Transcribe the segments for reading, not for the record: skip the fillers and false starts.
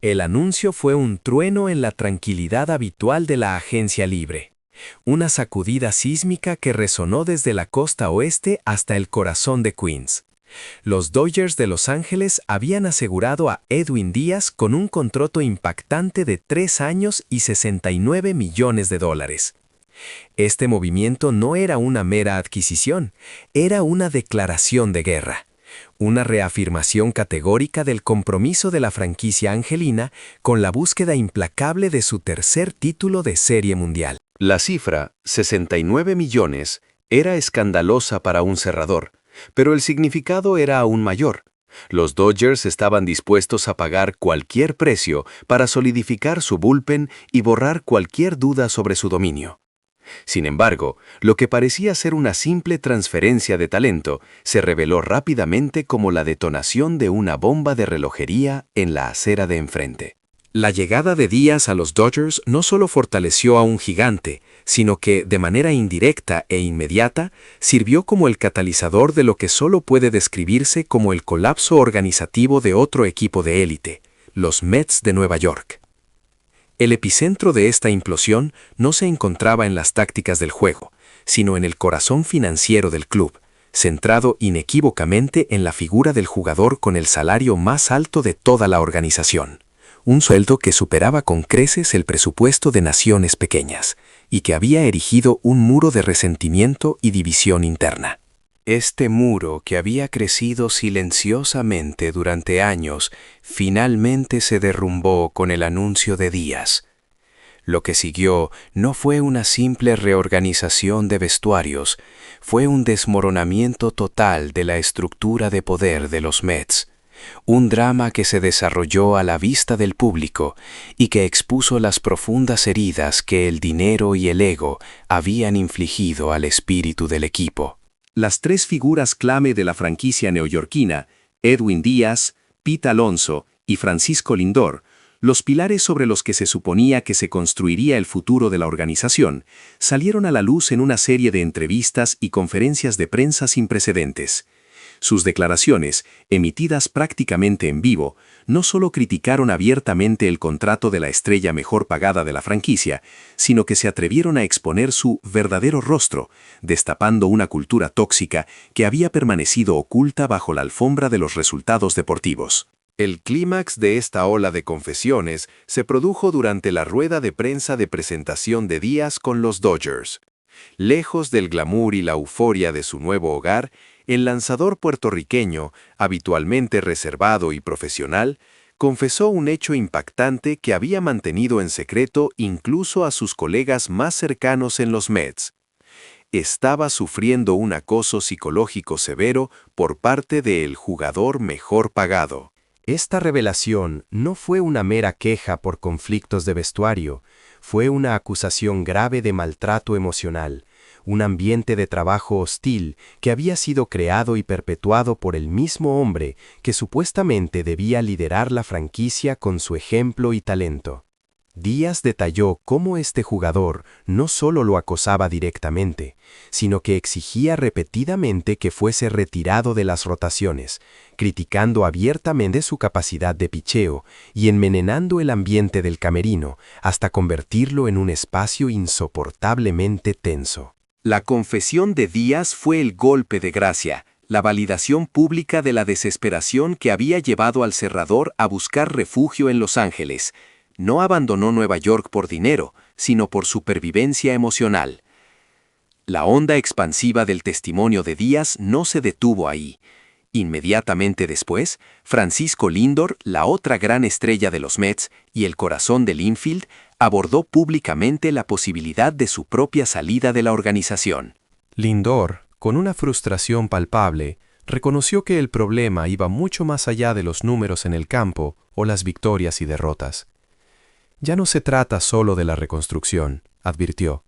El anuncio fue un trueno en la tranquilidad habitual de la agencia libre. Una sacudida sísmica que resonó desde la costa oeste hasta el corazón de Queens. Los Dodgers de Los Ángeles habían asegurado a Edwin Díaz con un contrato impactante de 3 años y $69 millones. Este movimiento no era una mera adquisición, era una declaración de guerra. Una reafirmación categórica del compromiso de la franquicia angelina con la búsqueda implacable de su tercer título de Serie Mundial. La cifra, 69 millones, era escandalosa para un cerrador, pero el significado era aún mayor. Los Dodgers estaban dispuestos a pagar cualquier precio para solidificar su bullpen y borrar cualquier duda sobre su dominio. Sin embargo, lo que parecía ser una simple transferencia de talento se reveló rápidamente como la detonación de una bomba de relojería en la acera de enfrente. La llegada de Díaz a los Dodgers no solo fortaleció a un gigante, sino que, de manera indirecta e inmediata, sirvió como el catalizador de lo que solo puede describirse como el colapso organizativo de otro equipo de élite, los Mets de Nueva York. El epicentro de esta implosión no se encontraba en las tácticas del juego, sino en el corazón financiero del club, centrado inequívocamente en la figura del jugador con el salario más alto de toda la organización. Un sueldo que superaba con creces el presupuesto de naciones pequeñas, y que había erigido un muro de resentimiento y división interna. Este muro, que había crecido silenciosamente durante años, finalmente se derrumbó con el anuncio de Díaz. Lo que siguió no fue una simple reorganización de vestuarios, fue un desmoronamiento total de la estructura de poder de los Mets. Un drama que se desarrolló a la vista del público y que expuso las profundas heridas que el dinero y el ego habían infligido al espíritu del equipo. Las tres figuras clave de la franquicia neoyorquina, Edwin Díaz, Pete Alonso y Francisco Lindor, los pilares sobre los que se suponía que se construiría el futuro de la organización, salieron a la luz en una serie de entrevistas y conferencias de prensa sin precedentes. Sus declaraciones, emitidas prácticamente en vivo, no solo criticaron abiertamente el contrato de la estrella mejor pagada de la franquicia, sino que se atrevieron a exponer su verdadero rostro, destapando una cultura tóxica que había permanecido oculta bajo la alfombra de los resultados deportivos. El clímax de esta ola de confesiones se produjo durante la rueda de prensa de presentación de Díaz con los Dodgers. Lejos del glamour y la euforia de su nuevo hogar, el lanzador puertorriqueño, habitualmente reservado y profesional, confesó un hecho impactante que había mantenido en secreto incluso a sus colegas más cercanos en los Mets. Estaba sufriendo un acoso psicológico severo por parte del jugador mejor pagado. Esta revelación no fue una mera queja por conflictos de vestuario, fue una acusación grave de maltrato emocional, un ambiente de trabajo hostil que había sido creado y perpetuado por el mismo hombre que supuestamente debía liderar la franquicia con su ejemplo y talento. Díaz detalló cómo este jugador no solo lo acosaba directamente, sino que exigía repetidamente que fuese retirado de las rotaciones, criticando abiertamente su capacidad de picheo y envenenando el ambiente del camerino hasta convertirlo en un espacio insoportablemente tenso. La confesión de Díaz fue el golpe de gracia, la validación pública de la desesperación que había llevado al cerrador a buscar refugio en Los Ángeles. No abandonó Nueva York por dinero, sino por supervivencia emocional. La onda expansiva del testimonio de Díaz no se detuvo ahí. Inmediatamente después, Francisco Lindor, la otra gran estrella de los Mets y el corazón del infield, abordó públicamente la posibilidad de su propia salida de la organización. Lindor, con una frustración palpable, reconoció que el problema iba mucho más allá de los números en el campo o las victorias y derrotas. Ya no se trata solo de la reconstrucción, advirtió.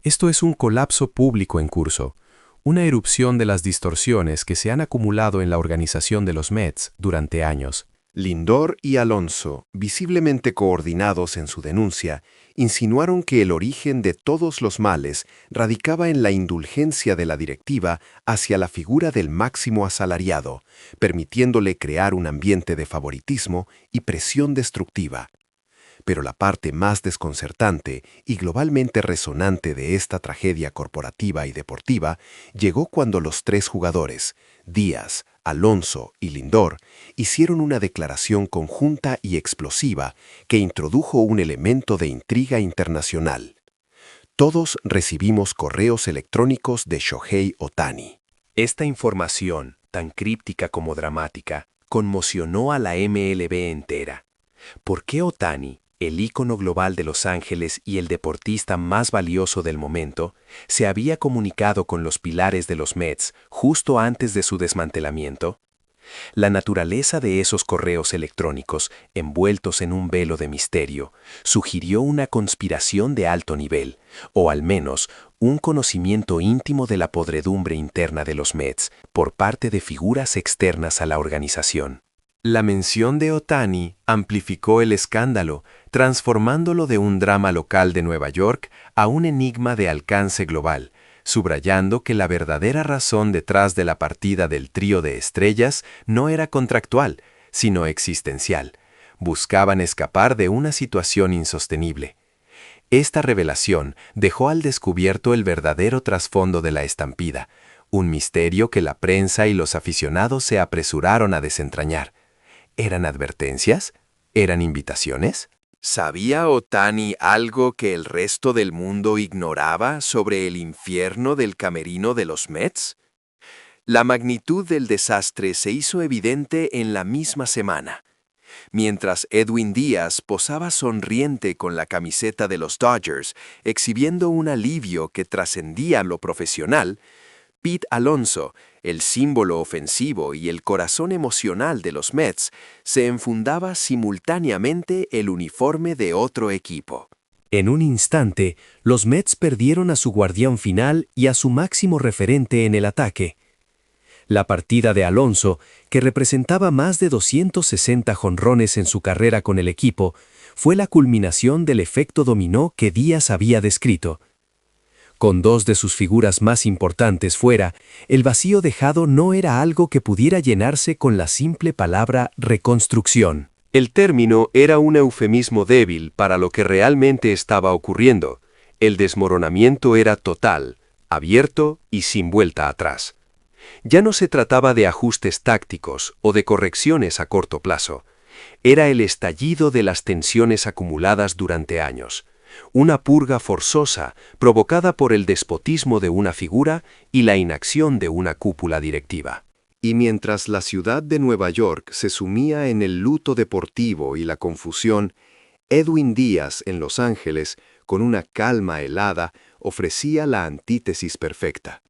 Esto es un colapso público en curso, una erupción de las distorsiones que se han acumulado en la organización de los Mets durante años. Lindor y Alonso, visiblemente coordinados en su denuncia, insinuaron que el origen de todos los males radicaba en la indulgencia de la directiva hacia la figura del máximo asalariado, permitiéndole crear un ambiente de favoritismo y presión destructiva. Pero la parte más desconcertante y globalmente resonante de esta tragedia corporativa y deportiva llegó cuando los tres jugadores, Díaz, Alonso y Lindor, hicieron una declaración conjunta y explosiva que introdujo un elemento de intriga internacional. Todos recibimos correos electrónicos de Shohei Ohtani. Esta información, tan críptica como dramática, conmocionó a la MLB entera. ¿Por qué Ohtani, el ícono global de Los Ángeles y el deportista más valioso del momento, se había comunicado con los pilares de los Mets justo antes de su desmantelamiento? La naturaleza de esos correos electrónicos, envueltos en un velo de misterio, sugirió una conspiración de alto nivel, o al menos un conocimiento íntimo de la podredumbre interna de los Mets por parte de figuras externas a la organización. La mención de Ohtani amplificó el escándalo, transformándolo de un drama local de Nueva York a un enigma de alcance global, subrayando que la verdadera razón detrás de la partida del trío de estrellas no era contractual, sino existencial. Buscaban escapar de una situación insostenible. Esta revelación dejó al descubierto el verdadero trasfondo de la estampida, un misterio que la prensa y los aficionados se apresuraron a desentrañar. ¿Eran advertencias? ¿Eran invitaciones? ¿Sabía Ohtani algo que el resto del mundo ignoraba sobre el infierno del camerino de los Mets? La magnitud del desastre se hizo evidente en la misma semana. Mientras Edwin Díaz posaba sonriente con la camiseta de los Dodgers, exhibiendo un alivio que trascendía lo profesional, Pete Alonso, el símbolo ofensivo y el corazón emocional de los Mets, se enfundaba simultáneamente el uniforme de otro equipo. En un instante, los Mets perdieron a su guardián final y a su máximo referente en el ataque. La partida de Alonso, que representaba más de 260 jonrones en su carrera con el equipo, fue la culminación del efecto dominó que Díaz había descrito. Con dos de sus figuras más importantes fuera, el vacío dejado no era algo que pudiera llenarse con la simple palabra reconstrucción. El término era un eufemismo débil para lo que realmente estaba ocurriendo. El desmoronamiento era total, abierto y sin vuelta atrás. Ya no se trataba de ajustes tácticos o de correcciones a corto plazo. Era el estallido de las tensiones acumuladas durante años. Una purga forzosa provocada por el despotismo de una figura y la inacción de una cúpula directiva. Y mientras la ciudad de Nueva York se sumía en el luto deportivo y la confusión, Edwin Díaz en Los Ángeles, con una calma helada, ofrecía la antítesis perfecta.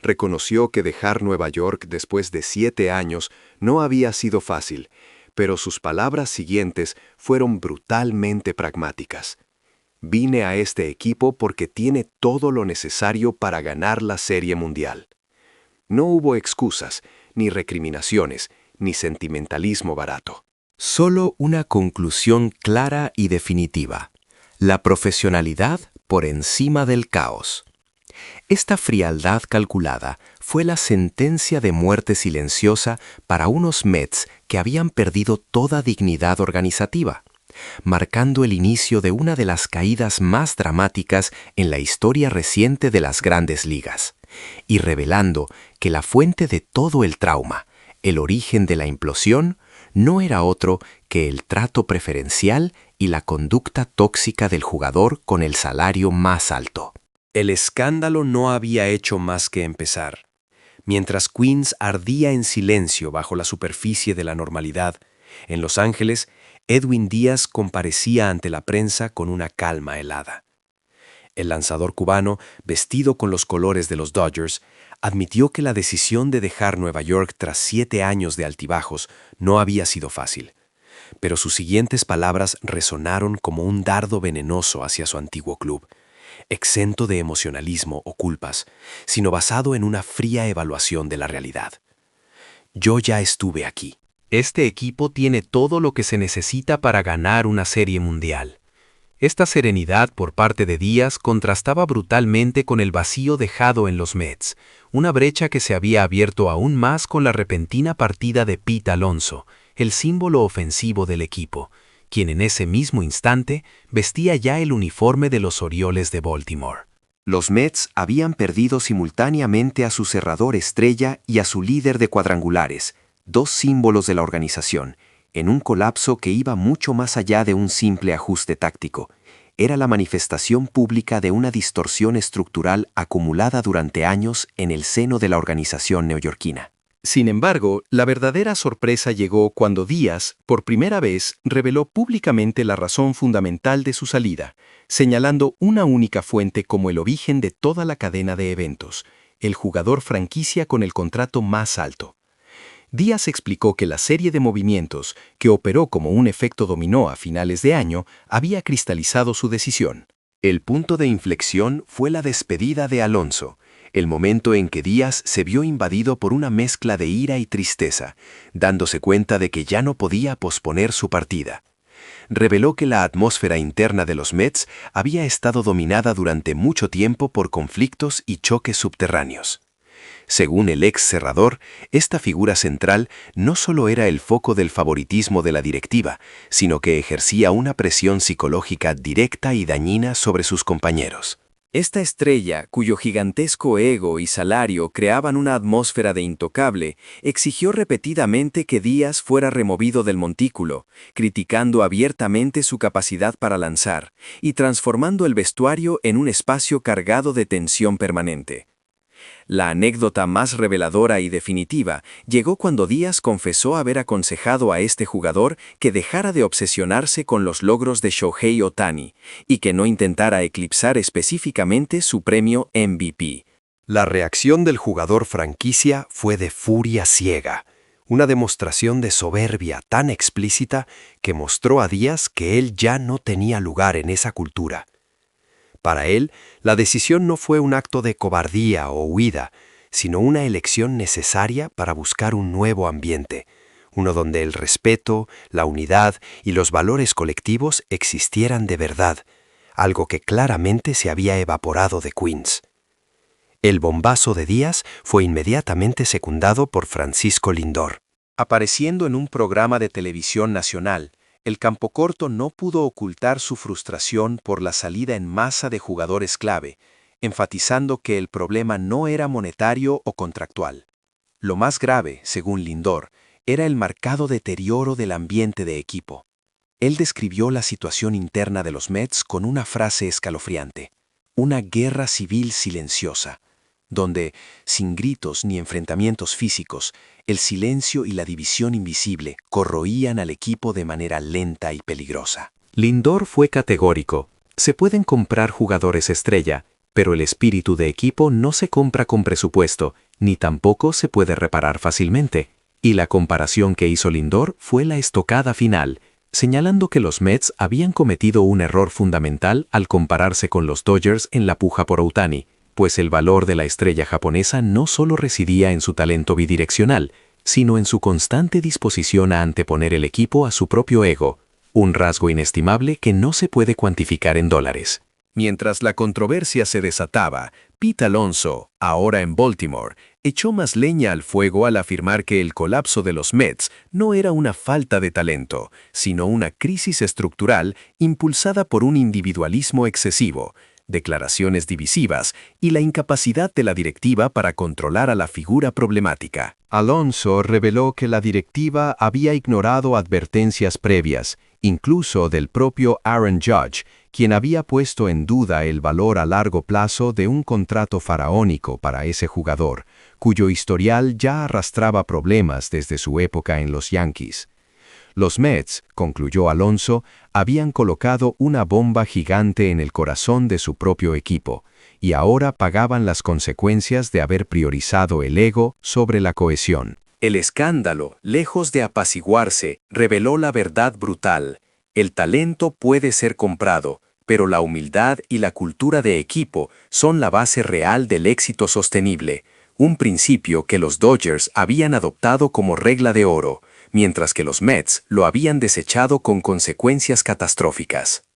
Reconoció que dejar Nueva York después de 7 años no había sido fácil, pero sus palabras siguientes fueron brutalmente pragmáticas. Vine a este equipo porque tiene todo lo necesario para ganar la Serie Mundial. No hubo excusas, ni recriminaciones, ni sentimentalismo barato. Solo una conclusión clara y definitiva: la profesionalidad por encima del caos. Esta frialdad calculada fue la sentencia de muerte silenciosa para unos Mets que habían perdido toda dignidad organizativa, marcando el inicio de una de las caídas más dramáticas en la historia reciente de las grandes ligas, y revelando que la fuente de todo el trauma, el origen de la implosión, no era otro que el trato preferencial y la conducta tóxica del jugador con el salario más alto. El escándalo no había hecho más que empezar. Mientras Queens ardía en silencio bajo la superficie de la normalidad, en Los Ángeles, Edwin Díaz comparecía ante la prensa con una calma helada. El lanzador cubano, vestido con los colores de los Dodgers, admitió que la decisión de dejar Nueva York tras 7 años de altibajos no había sido fácil, pero sus siguientes palabras resonaron como un dardo venenoso hacia su antiguo club, exento de emocionalismo o culpas, sino basado en una fría evaluación de la realidad. Yo ya estuve aquí. Este equipo tiene todo lo que se necesita para ganar una serie mundial. Esta serenidad por parte de Díaz contrastaba brutalmente con el vacío dejado en los Mets, una brecha que se había abierto aún más con la repentina partida de Pete Alonso, el símbolo ofensivo del equipo, quien en ese mismo instante vestía ya el uniforme de los Orioles de Baltimore. Los Mets habían perdido simultáneamente a su cerrador estrella y a su líder de cuadrangulares, dos símbolos de la organización, en un colapso que iba mucho más allá de un simple ajuste táctico. Era la manifestación pública de una distorsión estructural acumulada durante años en el seno de la organización neoyorquina. Sin embargo, la verdadera sorpresa llegó cuando Díaz, por primera vez, reveló públicamente la razón fundamental de su salida, señalando una única fuente como el origen de toda la cadena de eventos, el jugador franquicia con el contrato más alto. Díaz explicó que la serie de movimientos, que operó como un efecto dominó a finales de año, había cristalizado su decisión. El punto de inflexión fue la despedida de Alonso, el momento en que Díaz se vio invadido por una mezcla de ira y tristeza, dándose cuenta de que ya no podía posponer su partida. Reveló que la atmósfera interna de los Mets había estado dominada durante mucho tiempo por conflictos y choques subterráneos. Según el ex cerrador, esta figura central no solo era el foco del favoritismo de la directiva, sino que ejercía una presión psicológica directa y dañina sobre sus compañeros. Esta estrella, cuyo gigantesco ego y salario creaban una atmósfera de intocable, exigió repetidamente que Díaz fuera removido del montículo, criticando abiertamente su capacidad para lanzar y transformando el vestuario en un espacio cargado de tensión permanente. La anécdota más reveladora y definitiva llegó cuando Díaz confesó haber aconsejado a este jugador que dejara de obsesionarse con los logros de Shohei Ohtani y que no intentara eclipsar específicamente su premio MVP. La reacción del jugador franquicia fue de furia ciega, una demostración de soberbia tan explícita que mostró a Díaz que él ya no tenía lugar en esa cultura. Para él, la decisión no fue un acto de cobardía o huida, sino una elección necesaria para buscar un nuevo ambiente, uno donde el respeto, la unidad y los valores colectivos existieran de verdad, algo que claramente se había evaporado de Queens. El bombazo de Díaz fue inmediatamente secundado por Francisco Lindor. Apareciendo en un programa de televisión nacional, el campocorto no pudo ocultar su frustración por la salida en masa de jugadores clave, enfatizando que el problema no era monetario o contractual. Lo más grave, según Lindor, era el marcado deterioro del ambiente de equipo. Él describió la situación interna de los Mets con una frase escalofriante: una guerra civil silenciosa, donde, sin gritos ni enfrentamientos físicos, el silencio y la división invisible corroían al equipo de manera lenta y peligrosa. Lindor fue categórico: se pueden comprar jugadores estrella, pero el espíritu de equipo no se compra con presupuesto, ni tampoco se puede reparar fácilmente. Y la comparación que hizo Lindor fue la estocada final, señalando que los Mets habían cometido un error fundamental al compararse con los Dodgers en la puja por Ohtani, pues el valor de la estrella japonesa no solo residía en su talento bidireccional, sino en su constante disposición a anteponer el equipo a su propio ego, un rasgo inestimable que no se puede cuantificar en dólares. Mientras la controversia se desataba, Pete Alonso, ahora en Baltimore, echó más leña al fuego al afirmar que el colapso de los Mets no era una falta de talento, sino una crisis estructural impulsada por un individualismo excesivo, declaraciones divisivas y la incapacidad de la directiva para controlar a la figura problemática. Alonso reveló que la directiva había ignorado advertencias previas, incluso del propio Aaron Judge, quien había puesto en duda el valor a largo plazo de un contrato faraónico para ese jugador, cuyo historial ya arrastraba problemas desde su época en los Yankees. Los Mets, concluyó Alonso, habían colocado una bomba gigante en el corazón de su propio equipo, y ahora pagaban las consecuencias de haber priorizado el ego sobre la cohesión. El escándalo, lejos de apaciguarse, reveló la verdad brutal. El talento puede ser comprado, pero la humildad y la cultura de equipo son la base real del éxito sostenible, un principio que los Dodgers habían adoptado como regla de oro, mientras que los Mets lo habían desechado con consecuencias catastróficas.